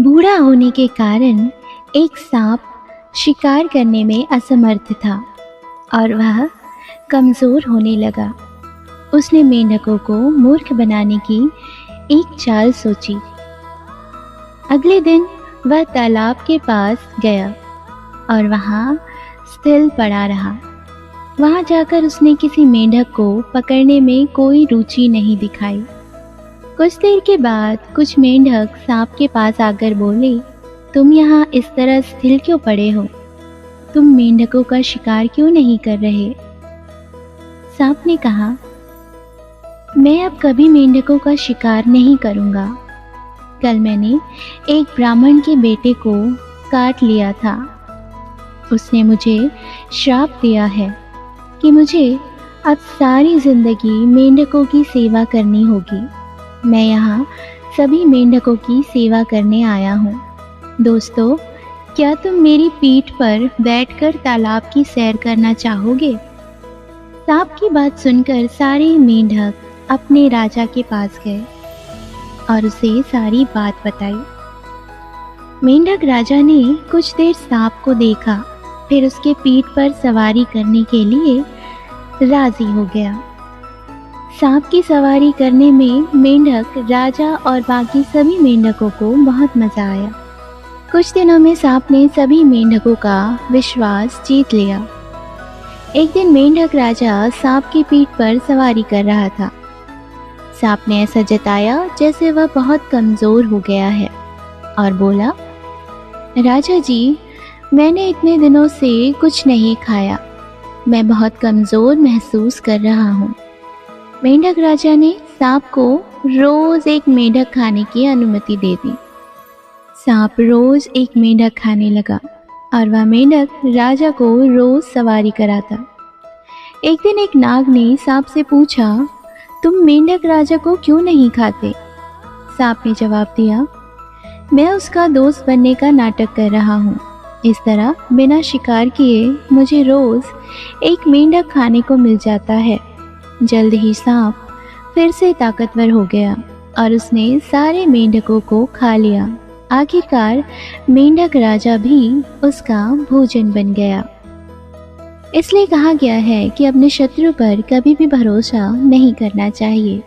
बूढ़ा होने के कारण एक सांप शिकार करने में असमर्थ था और वह कमज़ोर होने लगा। उसने मेंढकों को मूर्ख बनाने की एक चाल सोची। अगले दिन वह तालाब के पास गया और वहाँ स्थिर पड़ा रहा। वहाँ जाकर उसने किसी मेंढक को पकड़ने में कोई रुचि नहीं दिखाई। कुछ देर के बाद कुछ मेंढक सांप के पास आकर बोले, तुम यहाँ इस तरह स्थिर क्यों पड़े हो? तुम मेंढकों का शिकार क्यों नहीं कर रहे? सांप ने कहा, मैं अब कभी मेंढकों का शिकार नहीं करूँगा। कल मैंने एक ब्राह्मण के बेटे को काट लिया था। उसने मुझे श्राप दिया है कि मुझे अब सारी जिंदगी मेंढकों की सेवा करनी होगी। मैं यहाँ सभी मेंढकों की सेवा करने आया हूँ। दोस्तों, क्या तुम मेरी पीठ पर बैठकर तालाब की सैर करना चाहोगे? सांप की बात सुनकर सारे मेंढक अपने राजा के पास गए और उसे सारी बात बताई। मेंढक राजा ने कुछ देर सांप को देखा, फिर उसके पीठ पर सवारी करने के लिए राजी हो गया। सांप की सवारी करने में मेंढक राजा और बाकी सभी मेंढकों को बहुत मज़ा आया। कुछ दिनों में सांप ने सभी मेंढकों का विश्वास जीत लिया। एक दिन मेंढक राजा सांप की पीठ पर सवारी कर रहा था। सांप ने ऐसा जताया जैसे वह बहुत कमज़ोर हो गया है और बोला, राजा जी, मैंने इतने दिनों से कुछ नहीं खाया। मैं बहुत कमज़ोर महसूस कर रहा हूँ। मेंढक राजा ने सांप को रोज़ एक मेंढक खाने की अनुमति दे दी। सांप रोज़ एक मेंढक खाने लगा और वह मेंढक राजा को रोज़ सवारी कराता। एक दिन एक नाग ने सांप से पूछा, तुम मेंढक राजा को क्यों नहीं खाते? सांप ने जवाब दिया, मैं उसका दोस्त बनने का नाटक कर रहा हूँ। इस तरह बिना शिकार किए मुझे रोज़ एक मेंढक खाने को मिल जाता है। जल्द ही सांप फिर से ताकतवर हो गया और उसने सारे मेंढकों को खा लिया। आखिरकार मेंढक राजा भी उसका भोजन बन गया। इसलिए कहा गया है कि अपने शत्रु पर कभी भी भरोसा नहीं करना चाहिए।